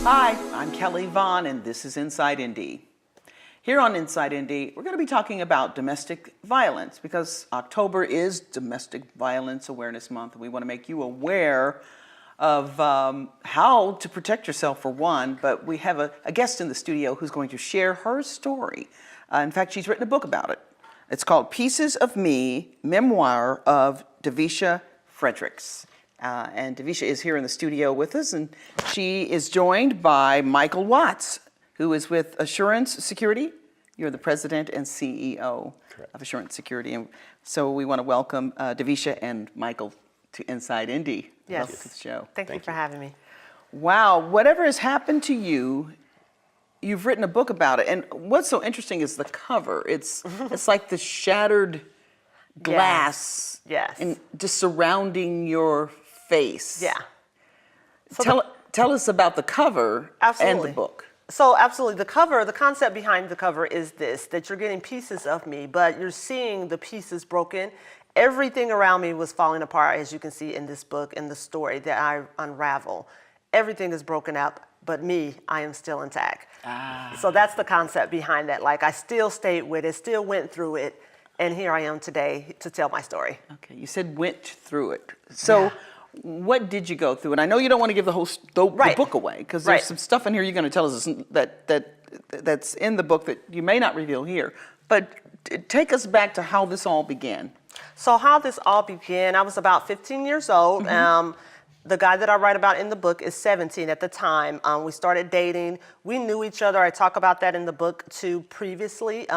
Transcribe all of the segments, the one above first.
Hi, I'm Kelly Vaughn, and this is Inside Indy. Here on Inside Indy, we're going to be talking about domestic violence because October is Domestic Violence Awareness Month, and we want to make you aware of how to protect yourself, for one, but we have a guest in the studio who's going to share her story. In fact, she's written a book about it. It's called Pieces of Me, Memoir of Davisha Fredericks. And Davisha is here in the studio with us, and she is joined by Michael Watts, who is with Assurance Security. You're the president and CEO of Assurance Security. And so we want to welcome Davisha and Michael to Inside Indy. Yes. Welcome to the show. Thank you for having me. Wow, whatever has happened to you, you've written a book about it. And what's so interesting is the cover. It's like the shattered glass and just surrounding your face. Yeah. So tell us about the cover and the book. So absolutely, the concept behind the cover is this, that you're getting pieces of me, but you're seeing the pieces broken. Everything around me was falling apart, as you can see in this book, in the story that I unravel. Everything is broken up, but me, I am still intact. So that's the concept behind that. Like, I still stayed with it, still went through it, and here I am today to tell my story. Okay, you said went through it. So what did you go through? And I know you don't want to give the whole the book away, because there's some stuff in here you're going to tell us that's in the book that you may not reveal here. But take us back to how this all began. So how this all began, I was about 15 years old. The guy that I write about in the book is 17 at the time. We started dating. We knew each other. I talk about that in the book too previously.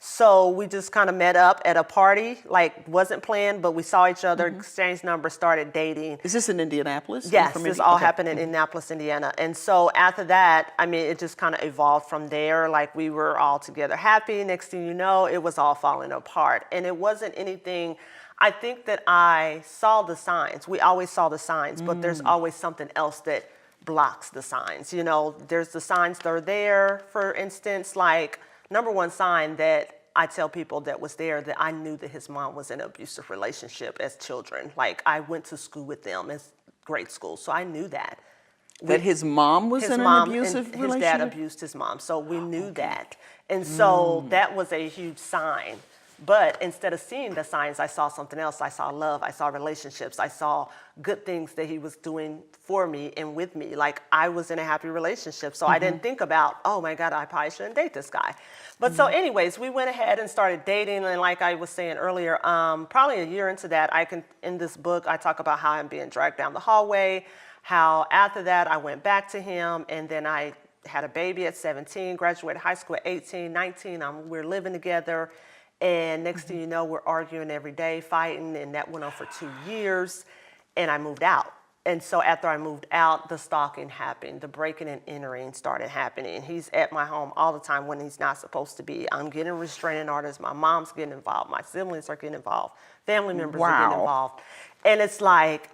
So we just kind of met up at a party, like wasn't planned, but we saw each other, exchanged numbers, started dating. Is this in Indianapolis? Yes, this all happened in Indianapolis, Indiana. And so after that, I mean, it just kind of evolved from there. Like, we were all together happy. Next thing you know, it was all falling apart. And it wasn't anything. I think that I saw the signs. We always saw the signs, but there's always something else that blocks the signs. You know, there's the signs that are there, for instance, like number one sign that I tell people that was there, that I knew that his mom was in an abusive relationship as children. Like, I went to school with them as grade school, so I knew that. That his mom was in an abusive relationship? His dad abused his mom, so we knew that. And so that was a huge sign. But instead of seeing the signs, I saw something else. I saw love, I saw relationships, I saw good things that he was doing for me and with me. Like, I was in a happy relationship, so I didn't think about, oh my God, I probably shouldn't date this guy. But so anyways, we went ahead and started dating, and like I was saying earlier, probably a year into that, in this book, I talk about how I'm being dragged down the hallway, how after that I went back to him, and then I had a baby at 17, graduated high school at 18, 19, we're living together. And next thing you know, we're arguing every day, fighting, and that went on for 2 years, and I moved out. And so after I moved out, the stalking happened, the breaking and entering started happening. He's at my home all the time when he's not supposed to be. I'm getting restraining orders, my mom's getting involved, my siblings are getting involved, family members are getting involved. And it's like,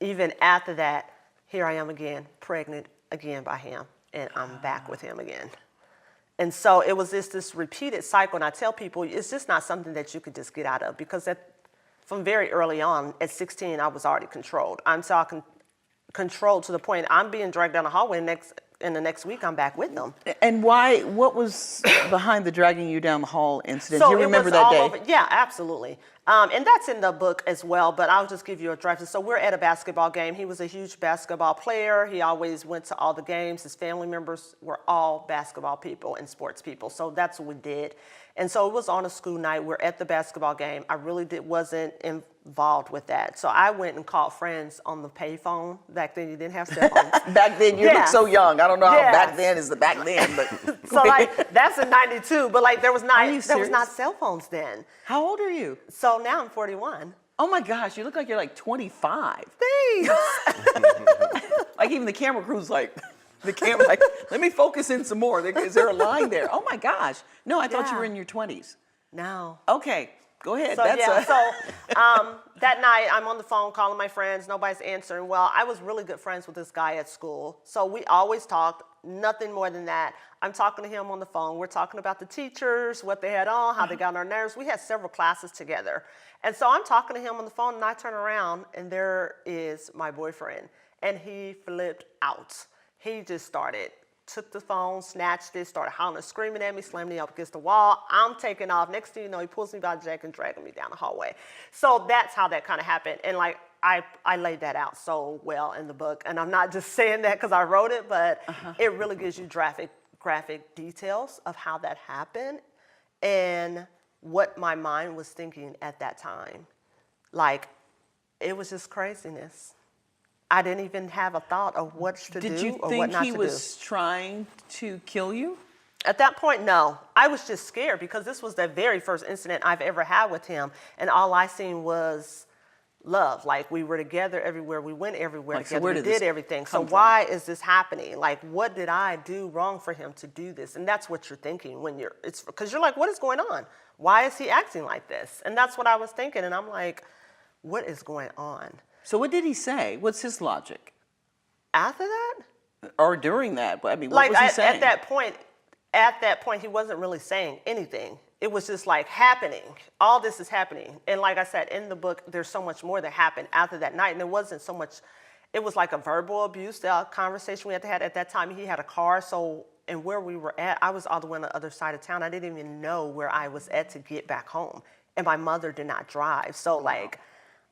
even after that, here I am again, pregnant again by him, and I'm back with him again. And so it was this repeated cycle, and I tell people it's just not something that you could just get out of, because from very early on, at 16, I was already controlled. I'm talking controlled to the point I'm being dragged down the hallway, and the next week I'm back with them. And why? What was behind the dragging you down the hall incident? Do you remember that day? Yeah, absolutely. And that's in the book as well, but I'll just give you a draft. So we're at a basketball game. He was a huge basketball player. He always went to all the games. His family members were all basketball people and sports people. So that's what we did. And so it was on a school night. We're at the basketball game. I really wasn't involved with that. So I went and called friends on the payphone. Back then, you didn't have cell phones. Back then, you look so young. I don't know how back then is the back then, but so like that's in '92. But like there was not cell phones then. How old are you? So now I'm 41. Oh my gosh, you look like you're like 25. Thanks. Like even the camera crew's like. The camera, like, let me focus in some more. Is there a line there? Oh my gosh. No, I thought you were in your 20s. No. Okay, go ahead. So, that night I'm on the phone calling my friends. Nobody's answering. Well, I was really good friends with this guy at school. So we always talked, nothing more than that. I'm talking to him on the phone. We're talking about the teachers, what they had on, how they got on our nerves. We had several classes together. And so I'm talking to him on the phone, and I turn around, and there is my boyfriend. And he flipped out. he just took the phone, snatched it, started hollering and screaming at me, slammed me up against the wall. I'm taking off. Next thing you know, he pulls me by the jacket and dragging me down the hallway. So that's how that kind of happened. And like, I laid that out so well in the book. And I'm not just saying that because I wrote it, but it really gives you graphic details of how that happened and what my mind was thinking at that time. Like, it was just craziness. I didn't even have a thought of what to do or what not to do. Did you think he was trying to kill you? At that point, no. I was just scared because this was the very first incident I've ever had with him, and all I seen was love. Like, we were together everywhere. We went everywhere Like, together. so where we did this did everything. So come from? why is this happening? Like, what did I do wrong for him to do this? And that's what you're thinking when it's because you're like, what is going on? Why is he acting like this? And that's what I was thinking. And I'm like, what is going on? So what did he say? What's his logic? After that? Or during that? I mean, what Like, was he saying? at that point, he wasn't really saying anything. It was just like happening. All this is happening. And like I said, in the book, there's so much more that happened after that night. And it wasn't so much, it was like a verbal abuse, the conversation we had to have. At that time, he had a car. So, and where we were at, I was all the way on the other side of town. I didn't even know where I was at to get back home. And my mother did not drive. So like,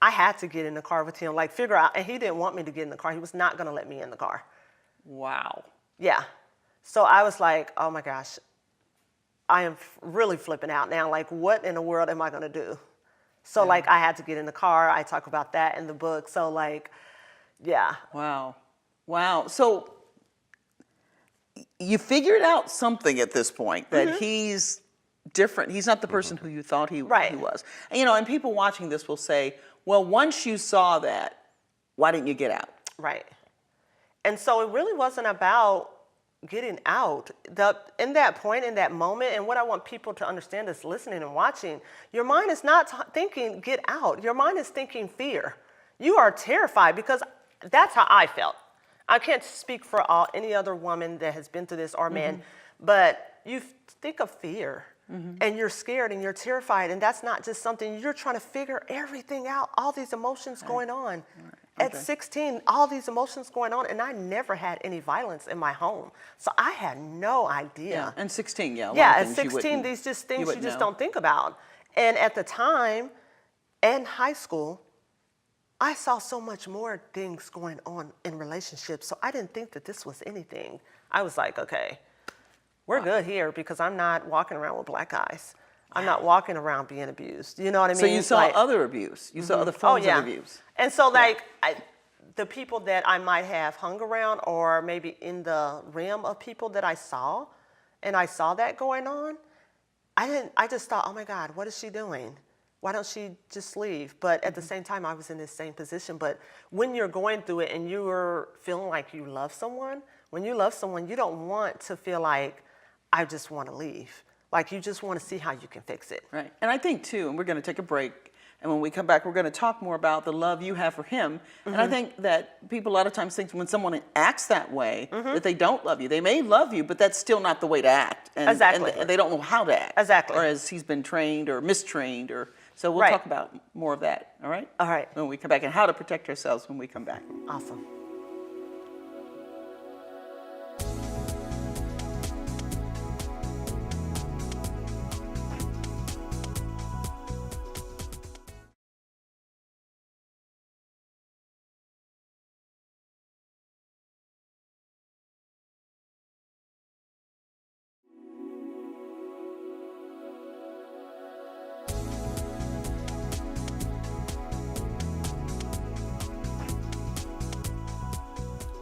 I had to get in the car with him, like figure out, and he didn't want me to get in the car. He was not gonna let me in the car. Wow. Yeah. So I was like, oh my gosh, I am really flipping out now. Like, what in the world am I gonna do? So like, I had to get in the car. I talk about that in the book. So like, yeah. Wow. Wow. So you figured out something at this point, that he's different. He's not the person who you thought he was. And, you know, and people watching this will say, well, once you saw that, why didn't you get out? Right. And so it really wasn't about getting out. In that point, in that moment, and what I want people to understand is listening and watching, your mind is not thinking get out. Your mind is thinking fear. You are terrified, because that's how I felt. I can't speak for any other woman that has been through this or man, but you think of fear. And you're scared and you're terrified, and that's not just something, you're trying to figure everything out, all these emotions going on. At 16, all these emotions going on, and I never had any violence in my home. So I had no idea. Yeah, and 16, yeah. Yeah, at 16, these just things you just don't think about. And at the time, in high school, I saw so much more things going on in relationships, so I didn't think that this was anything. I was like, okay, we're good here, because I'm not walking around with black eyes. I'm not walking around being abused. You know what I mean? So you saw other abuse. You saw other forms of abuse. And so like, the people that I might have hung around, or maybe in the realm of people that I saw, and I saw that going on, I just thought, oh my God, what is she doing? Why don't she just leave? But at the same time, I was in this same position. But when you're going through it and you're feeling like you love someone, when you love someone, you don't want to feel like, I just want to leave. Like, you just want to see how you can fix it. Right. And I think, too, and we're going to take a break, and when we come back, we're going to talk more about the love you have for him. And I think that people a lot of times think when someone acts that way, that they don't love you. They may love you, but that's still not the way to act. And, Exactly. And they don't know how to act. Exactly. Or as he's been trained or mistrained. So we'll talk about more of that, all right? All right. When we come back, and how to protect ourselves when we come back. Awesome.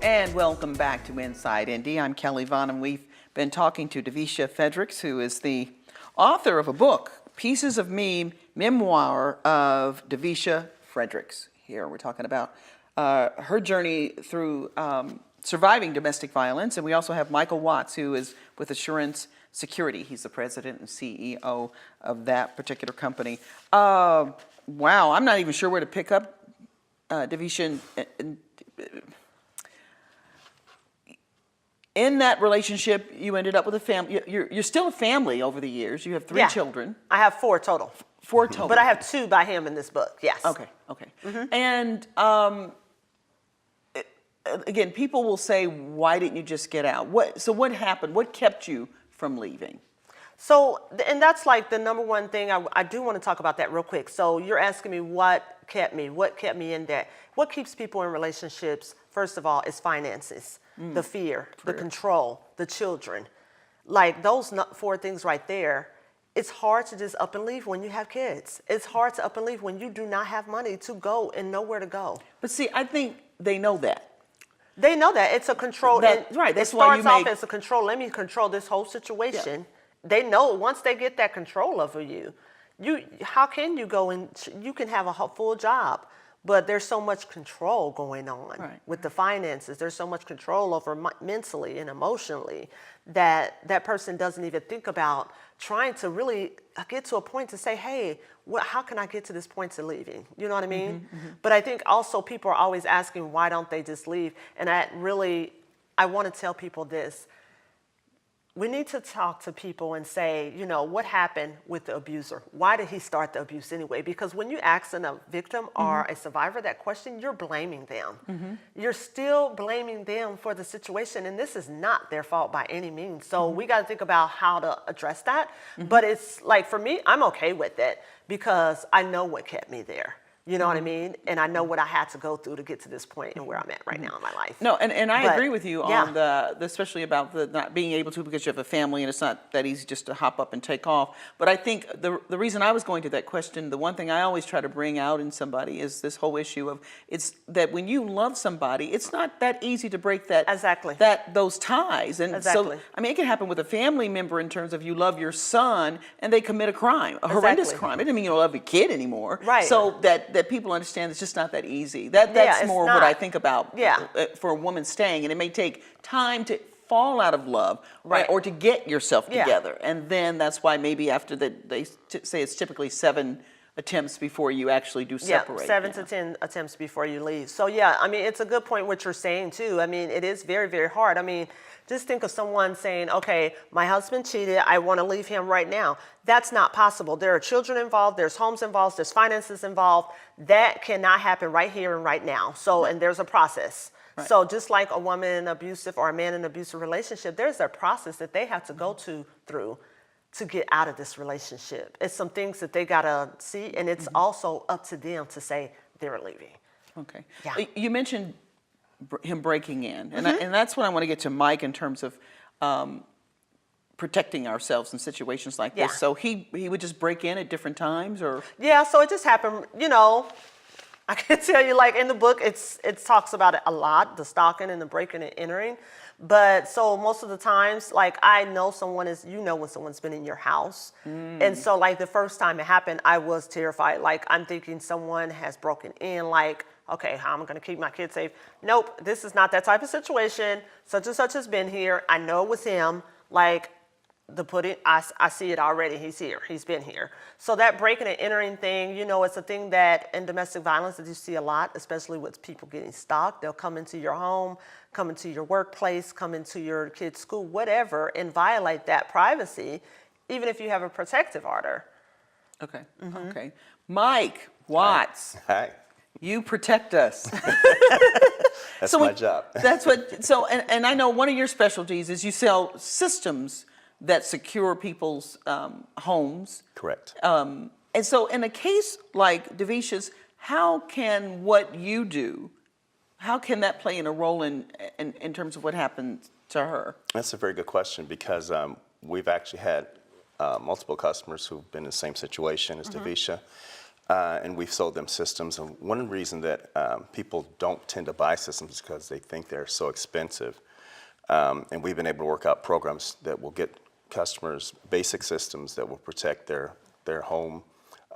And welcome back to Inside Indy. I'm Kelly Vaughn, and we've been talking to Davisha Fredericks, who is the author of a book, Pieces of Me, Memoir of Davisha Fredericks. Here we're talking about her journey through surviving domestic violence. And we also have Michael Watts, who is with Assurance Security. He's the president and CEO of that particular company. Wow, I'm not even sure where to pick up, Davisha. In that relationship, you ended up with a family. You're still a family over the years. You have 3 children. I have 4 total. 4 total. But I have 2 by him in this book, yes. Okay. And again, people will say, why didn't you just get out? What happened? What kept you from leaving? So, and that's like the number one thing. I do want to talk about that real quick. So you're asking me what kept me in that. What keeps people in relationships, first of all, is finances, the fear, the control, the children. Like those four things right there. It's hard to just up and leave when you have kids. It's hard to up and leave when you do not have money to go and nowhere to go. But see, I think they know that. They know that. It's a control. Right. That's it why you starts make... off as a control. Let me control this whole situation. Yeah. They know once they get that control over you, how can you go and you can have a full job, but there's so much control going on with the finances. There's so much control over mentally and emotionally that person doesn't even think about trying to really get to a point to say, hey, how can I get to this point to leaving? You know what I mean? But I think also people are always asking, why don't they just leave? And I want to tell people this. We need to talk to people and say, you know, what happened with the abuser? Why did he start the abuse anyway? Because when you ask a victim or a survivor that question, you're blaming them. You're still blaming them for the situation, and this is not their fault by any means. So we got to think about how to address that. But it's like, for me, I'm okay with it because I know what kept me there. You know what I mean? And I know what I had to go through to get to this point and where I'm at right now in my life. No, and I agree with you on especially about the not being able to, because you have a family and it's not that easy just to hop up and take off. But I think the reason I was going to that question, the one thing I always try to bring out in somebody is this whole issue of it's that when you love somebody, it's not that easy to break those ties. And so, I mean, it can happen with a family member in terms of you love your son and they commit a crime, a horrendous crime. It doesn't mean you don't love your kid anymore. Right. So that people understand it's just not that easy. That's more what I think about for a woman staying. And it may take time to fall out of love or to get yourself together. And then that's why maybe after they say it's typically 7 attempts before you actually do separate. 7 to 10 attempts before you leave. So yeah, I mean, it's a good point what you're saying too. I mean, it is very, very hard. I mean, just think of someone saying, okay, my husband cheated, I want to leave him right now. That's not possible. There are children involved, there's homes involved, there's finances involved. That cannot happen right here and right now. So, and there's a process. So just like a woman in an abusive or a man in an abusive relationship, there's a process that they have to go through to get out of this relationship. It's some things that they gotta see, and it's also up to them to say they're leaving. Okay. Yeah. You mentioned him breaking in, and that's what I want to get to Mike in terms of protecting ourselves in situations like this. So he would just break in at different times, or? Yeah, so it just happened, you know, I can tell you, like in the book, it talks about it a lot, the stalking and the breaking and entering. But so most of the times, like I know when someone's been in your house. And so like the first time it happened, I was terrified. Like I'm thinking someone has broken in, like, okay, how am I gonna keep my kids safe? Nope, this is not that type of situation. Such and such has been here. I know it was him. Like I see it already. He's here. He's been here. So that breaking and entering thing, you know, it's a thing that in domestic violence that you see a lot, especially with people getting stalked. They'll come into your home, come into your workplace, come into your kid's school, whatever, and violate that privacy, even if you have a protective order. Okay. Okay. Mike Watts. Hi. You protect us. That's my job. That's what. So, and I know one of your specialties is you sell systems that secure people's homes. Correct. And so, in a case like Davisha's, how can what you do, how can that play in a role in terms of what happened to her? That's a very good question because we've actually had multiple customers who've been in the same situation as Davisha. And we've sold them systems. And one reason that people don't tend to buy systems is because they think they're so expensive. And we've been able to work out programs that will get customers basic systems that will protect their home,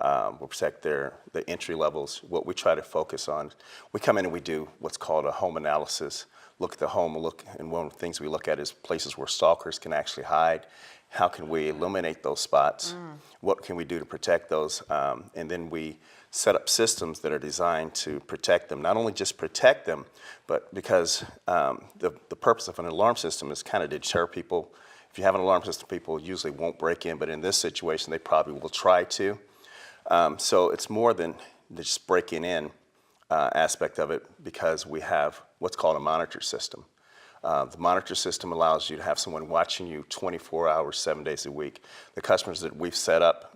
will protect the entry levels. What we try to focus on, we come in and we do what's called a home analysis. Look at the home, and one of the things we look at is places where stalkers can actually hide. How can we eliminate those spots? What can we do to protect those? And then we set up systems that are designed to protect them. Not only just protect them, but because the purpose of an alarm system is kind of to deter people. If you have an alarm system, people usually won't break in, but in this situation, they probably will try to. So it's more than just breaking in. aspect of it because we have what's called a monitor system. The monitor system allows you to have someone watching you 24 hours, 7 days a week. The customers that we've set up,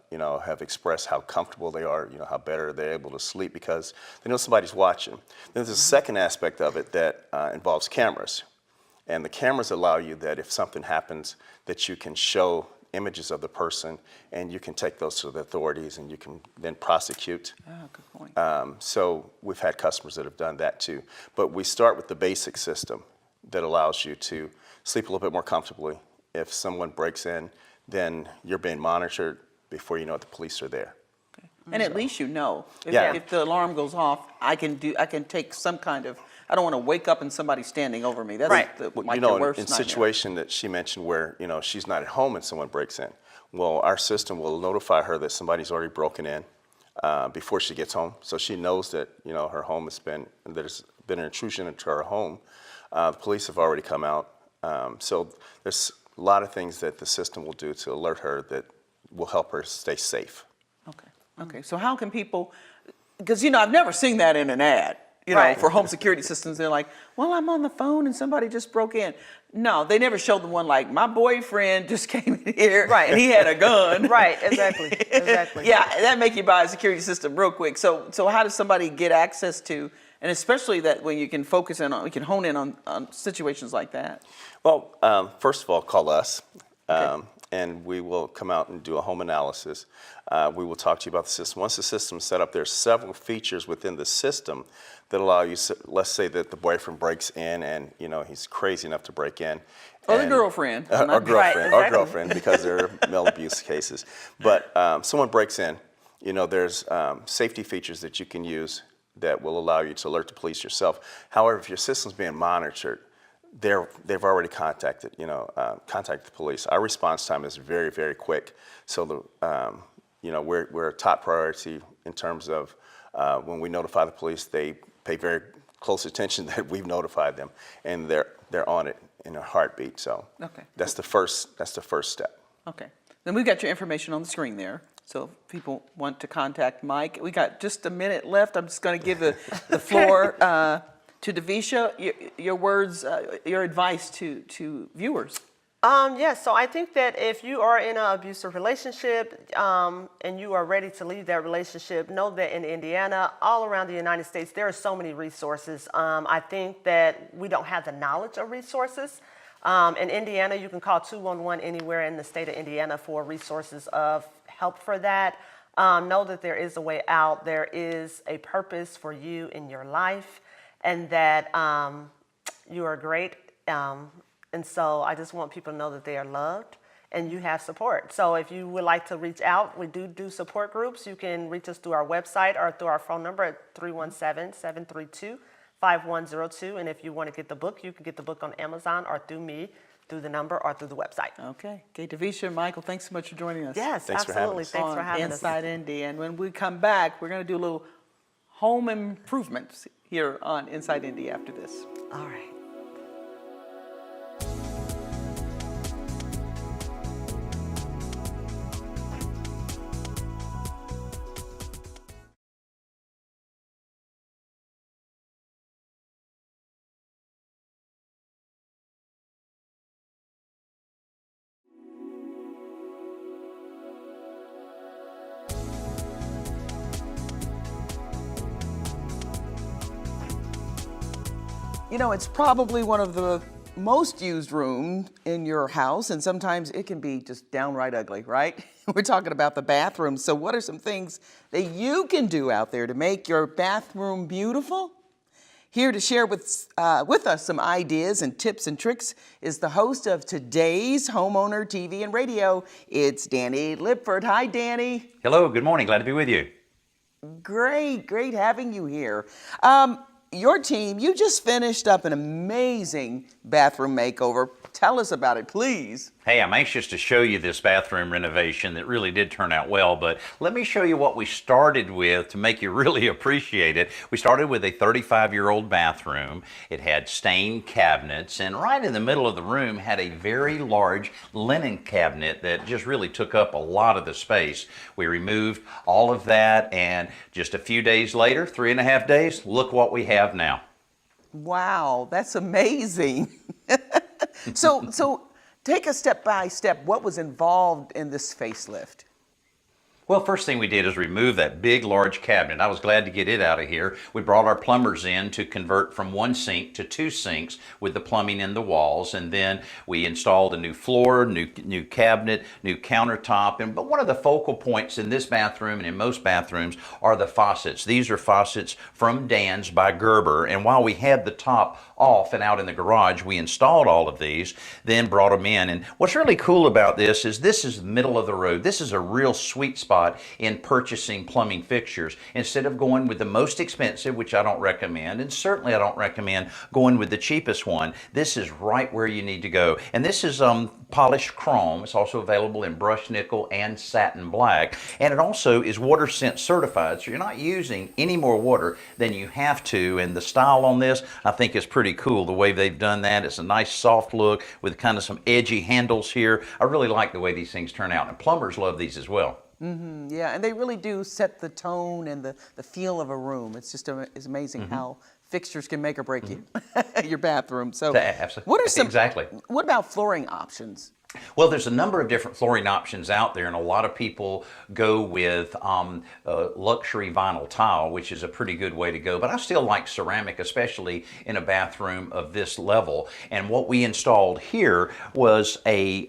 have expressed how comfortable they are, how better they're able to sleep because they know somebody's watching. Then there's a second aspect of it that involves cameras. And the cameras allow you that if something happens, that you can show images of the person and you can take those to the authorities and you can then prosecute. Oh, good point. So we've had customers that have done that too. But we start with the basic system that allows you to sleep a little bit more comfortably. If someone breaks in, then you're being monitored before you know the police are there. Okay. And at least you know. Yeah. If the alarm goes off, I can take some kind of, I don't want to wake up and somebody's standing over me. That's Right. the, Well, like the worst in nightmare. situation that she mentioned where, she's not at home and someone breaks in, well, our system will notify her that somebody's already broken in before she gets home. So she knows that, her home has been, there's been an intrusion into her home. The police have already come out. So there's a lot of things that the system will do to alert her that will help her stay safe. Okay. Okay. So how can people, because, I've never seen that in an ad, Right. for home security systems. They're like, well, I'm on the phone and somebody just broke in. No, they never showed the one like, my boyfriend just came in here Right. and he had a gun. Right, exactly, exactly. Yeah, that make you buy a security system real quick. So how does somebody get access to, and especially that when you can focus in on, we can hone in on situations like that? Well, first of all, call us. And we will come out and do a home analysis. We will talk to you about the system. Once the system's set up, there's several features within the system that allow you, let's say that the boyfriend breaks in and, he's crazy enough to break in. Or the and- girlfriend. Or girlfriend, Right, or exactly. girlfriend, because there are male abuse cases. But someone breaks in, there's safety features that you can use that will allow you to alert the police yourself. However, if your system's being monitored, they've already contacted the police. Our response time is very, very quick. So we're a top priority in terms of when we notify the police, they pay very close attention that we've notified them, and they're on it in a heartbeat. So Okay. that's the first step. Okay. Then we've got your information on the screen there. So if people want to contact Mike, we got just a minute left. I'm just going to give the floor to Davisha, your words, your advice to viewers. Yes, so I think that if you are in an abusive relationship and you are ready to leave that relationship, know that in Indiana, all around the United States, there are so many resources. I think that we don't have the knowledge of resources. In Indiana, you can call 211 anywhere in the state of Indiana for resources of help for that. Know that there is a way out. There is a purpose for you in your life, and that you are great. And so I just want people to know that they are loved and you have support. So if you would like to reach out, we do support groups. You can reach us through our website or through our phone number at 317-732-5102. And if you want to get the book, you can get the book on Amazon or through me, through the number or through the website. Okay. Okay, Davisha, Michael, thanks so much for joining us. Yes, Thanks for having absolutely. us. Thanks for On having us. Inside Indy. And when we come back, we're going to do a little home improvements here on Inside Indy after this. All right. It's probably one of the most used rooms in your house, and sometimes it can be just downright ugly, right? We're talking about the bathroom. So what are some things that you can do out there to make your bathroom beautiful? Here to share with us some ideas and tips and tricks is the host of today's Homeowner TV and Radio. It's Danny Lipford. Hi, Danny. Hello, good morning. Glad to be with you. Great having you here. Your team, you just finished up an amazing bathroom makeover. Tell us about it, please. Hey, I'm anxious to show you this bathroom renovation that really did turn out well, but let me show you what we started with to make you really appreciate it. We started with a 35-year-old bathroom. It had stained cabinets, and right in the middle of the room had a very large linen cabinet that just really took up a lot of the space. We removed all of that, and just a few days later, 3.5 days, look what we have now. Wow, that's amazing. So take us step by step. What was involved in this facelift? Well, first thing we did is remove that big, large cabinet. I was glad to get it out of here. We brought our plumbers in to convert from 1 sink to 2 sinks with the plumbing in the walls, and then we installed a new floor, new cabinet, new countertop. But one of the focal points in this bathroom and in most bathrooms are the faucets. These are faucets from Dan's by Gerber, and while we had the top off and out in the garage, we installed all of these, then brought them in. And what's really cool about this is the middle of the road. This is a real sweet spot in purchasing plumbing fixtures. Instead of going with the most expensive, which I don't recommend, and certainly I don't recommend going with the cheapest one, this is right where you need to go. And this is polished chrome. It's also available in brushed nickel and satin black, and it also is water scent certified, so you're not using any more water than you have to. And the style on this, I think, is pretty cool, the way they've done that. It's a nice soft look with kind of some edgy handles here. I really like the way these things turn out, and plumbers love these as well. Yeah, and they really do set the tone and the feel of a room. It's just it's amazing how fixtures can make or break you, your bathroom. So, Absolutely. what are some? Exactly. What about flooring options? Well, there's a number of different flooring options out there, and a lot of people go with luxury vinyl tile, which is a pretty good way to go. But I still like ceramic, especially in a bathroom of this level. And what we installed here was a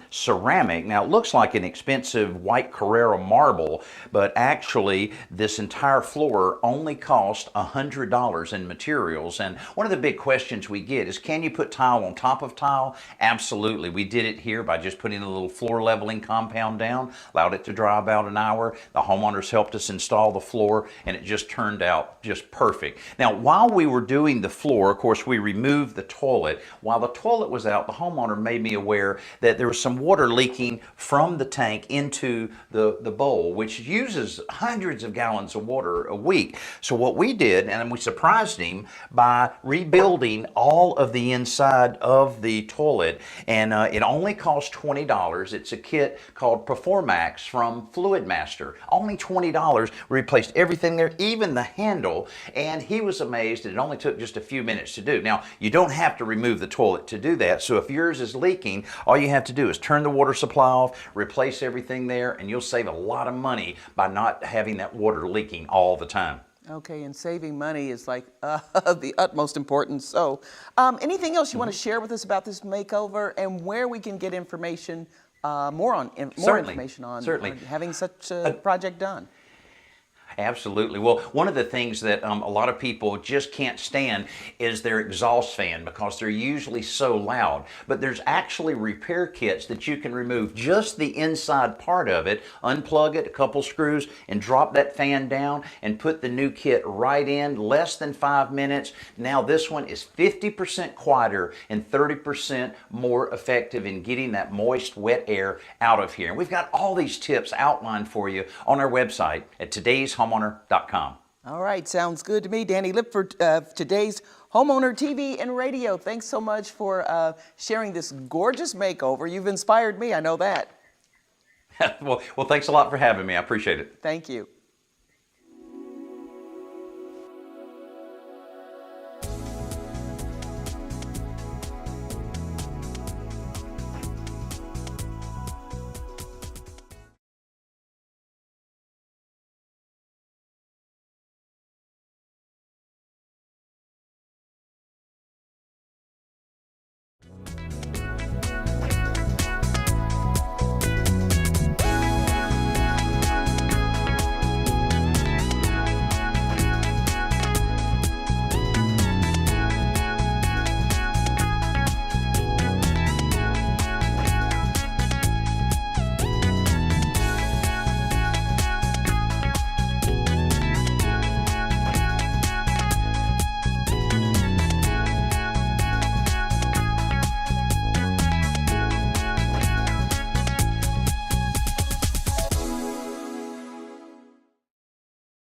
ceramic. Now, it looks like an expensive white Carrara marble, but actually this entire floor only cost $100 in materials. And one of the big questions we get is, can you put tile on top of tile? Absolutely. We did it here by just putting a little floor leveling compound down, allowed it to dry about an hour. The homeowners helped us install the floor, and it just turned out just perfect. Now, while we were doing the floor, of course, we removed the toilet. While the toilet was out, the homeowner made me aware that there was some water leaking from the tank into the bowl, which uses hundreds of gallons of water a week. So what we did, and we surprised him by rebuilding all of the inside of the toilet, and it only cost $20. It's a kit called Performax from Fluid Master. Only $20. We replaced everything there, even the handle, and he was amazed that it only took just a few minutes to do. Now, you don't have to remove the toilet to do that, so if yours is leaking, all you have to do is turn the water supply off, replace everything there, and you'll save a lot of money by not having that water leaking all the time. Okay, and saving money is like the utmost importance. So, anything else you want to share with us about this makeover and where we can get information, more information on having such a project done? Absolutely. Well, one of the things that a lot of people just can't stand is their exhaust fan, because they're usually so loud. But there's actually repair kits that you can remove just the inside part of it, unplug it, a couple screws, and drop that fan down and put the new kit right in, less than 5 minutes. Now this one is 50% quieter and 30% more effective in getting that moist, wet air out of here. And we've got all these tips outlined for you on our website at todayshomeowner.com. All right, sounds good to me. Danny Lipford, today's Homeowner TV and Radio. Thanks so much for sharing this gorgeous makeover. You've inspired me, I know that. Well, thanks a lot for having me. I appreciate it. Thank you.